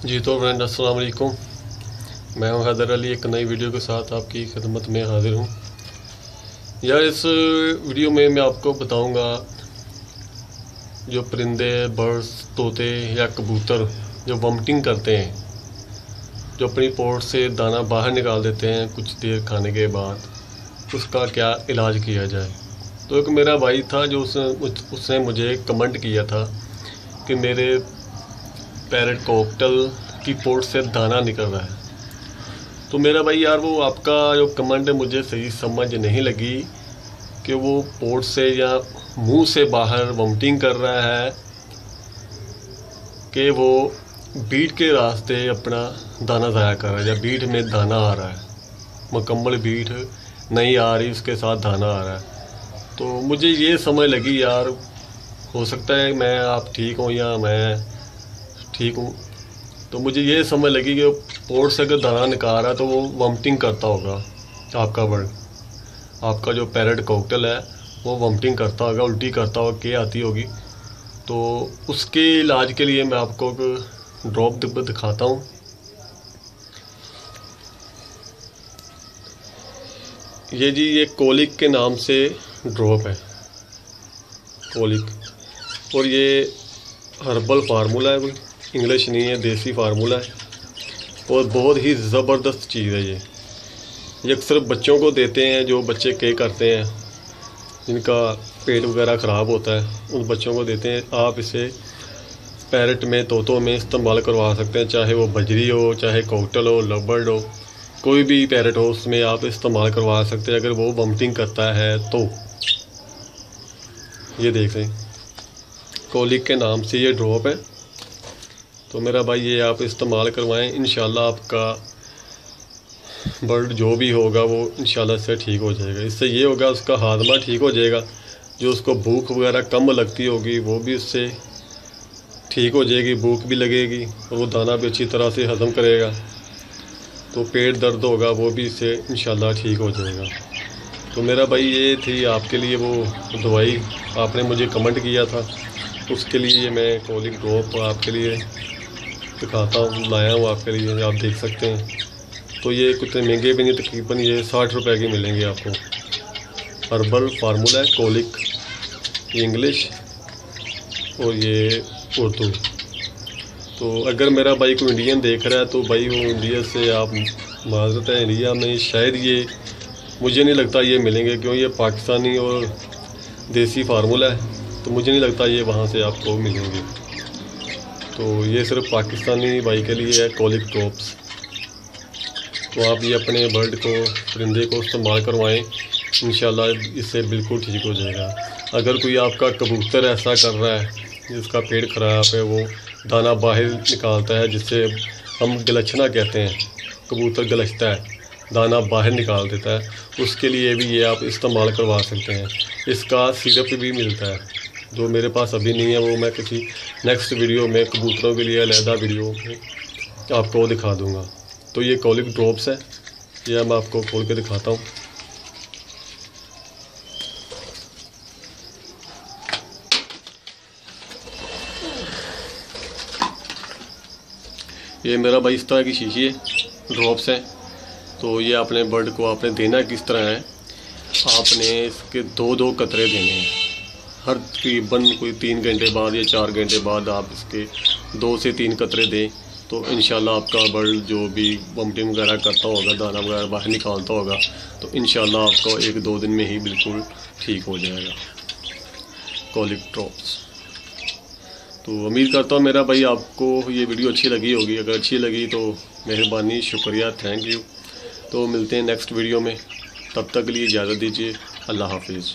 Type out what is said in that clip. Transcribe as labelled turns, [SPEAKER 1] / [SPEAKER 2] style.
[SPEAKER 1] जी तो फ्रेंड अस्सलाम वालेकुम। मैं हूं हैदर अली, एक नई वीडियो के साथ आपकी खिदमत में हाजिर हूं। यार इस वीडियो में मैं आपको बताऊंगा जो परिंदे, बर्ड्स, तोते या कबूतर जो वॉमिटिंग करते हैं, जो अपनी पोट से दाना बाहर निकाल देते हैं कुछ देर खाने के बाद, उसका क्या इलाज किया जाए। तो एक मेरा भाई था जो उसने मुझे कमेंट किया था कि मेरे पैरेट कॉकटेल की पोट से दाना निकल रहा है। तो मेरा भाई यार वो आपका जो कमेंट है मुझे सही समझ नहीं लगी कि वो पोट से या मुंह से बाहर वॉमिटिंग कर रहा है कि वो बीट के रास्ते अपना दाना ज़ाया कर रहा है, या बीट में दाना आ रहा है, मुकम्मल बीट नहीं आ रही, उसके साथ दाना आ रहा है। तो मुझे ये समझ लगी यार, हो सकता है मैं आप ठीक हो या मैं ठीक हूँ, तो मुझे ये समझ लगी कि पोट से अगर दाना निकाल रहा है तो वो वॉमिटिंग करता होगा। आपका बर्ड, आपका जो पैरेट कॉकटेल है वो वॉमिटिंग करता होगा, उल्टी करता होगा, के आती होगी। तो उसके इलाज के लिए मैं आपको एक ड्रॉप दिखाता हूँ। ये कोलिक के नाम से ड्रॉप है, कोलिक, और ये हर्बल फार्मूला है, कोई इंग्लिश नहीं है, देसी फार्मूला है और बहुत ही ज़बरदस्त चीज़ है। ये अक्सर बच्चों को देते हैं, जो बच्चे के करते हैं, जिनका पेट वगैरह ख़राब होता है, उन बच्चों को देते हैं। आप इसे पैरेट में, तोतों में इस्तेमाल करवा सकते हैं, चाहे वो बजरी हो, चाहे कॉकटेल हो, लवबर्ड हो, कोई भी पैरेट हो, उसमें आप इस्तेमाल करवा सकते हैं अगर वो वॉमिटिंग करता है तो। ये देखें, कोलिक के नाम से ये ड्रॉप है। तो मेरा भाई ये आप इस्तेमाल करवाएं, इंशाल्लाह आपका बर्ड जो भी होगा वो इंशाल्लाह से ठीक हो जाएगा। इससे ये होगा, उसका हाजमा ठीक हो जाएगा, जो उसको भूख वगैरह कम लगती होगी वो भी उससे ठीक हो जाएगी, भूख भी लगेगी और वो दाना भी अच्छी तरह से हज़म करेगा। तो पेट दर्द होगा वो भी इससे इंशाल्लाह ठीक हो जाएगा। तो मेरा भाई ये थी आपके लिए वो दवाई, आपने मुझे कमेंट किया था, उसके लिए मैं कोलिक ड्रॉप आपके लिए दिखाता हूँ, लाया हूँ आपके लिए, आप देख सकते हैं। तो ये कुछ महंगे भी नहीं, तकरीबन ये 60 रुपए की मिलेंगे आपको। हर्बल फार्मूला है, कोलिक, ये इंग्लिश और ये उर्दू। तो अगर मेरा भाई कोई इंडियन देख रहा है तो भाई वो इंडिया से आप माजरत है, इंडिया में शायद ये मुझे नहीं लगता ये मिलेंगे, क्यों ये पाकिस्तानी और देसी फार्मूला है, तो मुझे नहीं लगता ये वहाँ से आपको मिलेंगे। तो ये सिर्फ पाकिस्तानी भाई के लिए है, कोलिक ड्रॉप्स। तो आप ये अपने बर्ड को, परिंदे को इस्तेमाल करवाएं, इंशाल्लाह इससे बिल्कुल ठीक हो जाएगा। अगर कोई आपका कबूतर ऐसा कर रहा है जिसका पेट ख़राब है, वो दाना बाहर निकालता है, जिससे हम गलछना कहते हैं, कबूतर गलछता है, दाना बाहर निकाल देता है, उसके लिए भी ये आप इस्तेमाल करवा सकते हैं। इसका सिरप भी मिलता है, जो मेरे पास अभी नहीं है, वो मैं किसी नेक्स्ट वीडियो में कबूतरों के लिए अलहदा वीडियो में आपको दिखा दूंगा। तो ये कोलिक ड्रॉप्स है, ये मैं आपको खोल के दिखाता हूँ। ये मेरा भाई इस तरह की शीशी है, ड्रॉप्स है। तो ये अपने बर्ड को आपने देना किस तरह है, आपने इसके 2-2 कतरे देने हैं हर तकरीबन कोई 3 घंटे बाद या 4 घंटे बाद आप इसके 2 से 3 कतरे दें। तो इंशाल्लाह आपका बर्ड जो भी वॉमिटिंग वगैरह करता होगा, दाना वगैरह बाहर निकालता होगा, तो इंशाल्लाह आपको 1-2 दिन में ही बिल्कुल ठीक हो जाएगा। Colic drops. तो उम्मीद करता हूँ मेरा भाई आपको ये वीडियो अच्छी लगी होगी। अगर अच्छी लगी तो मेहरबानी, शुक्रिया, थैंक यू। तो मिलते हैं नेक्स्ट वीडियो में, तब तक के लिए इजाज़त दीजिए। अल्लाह हाफिज़।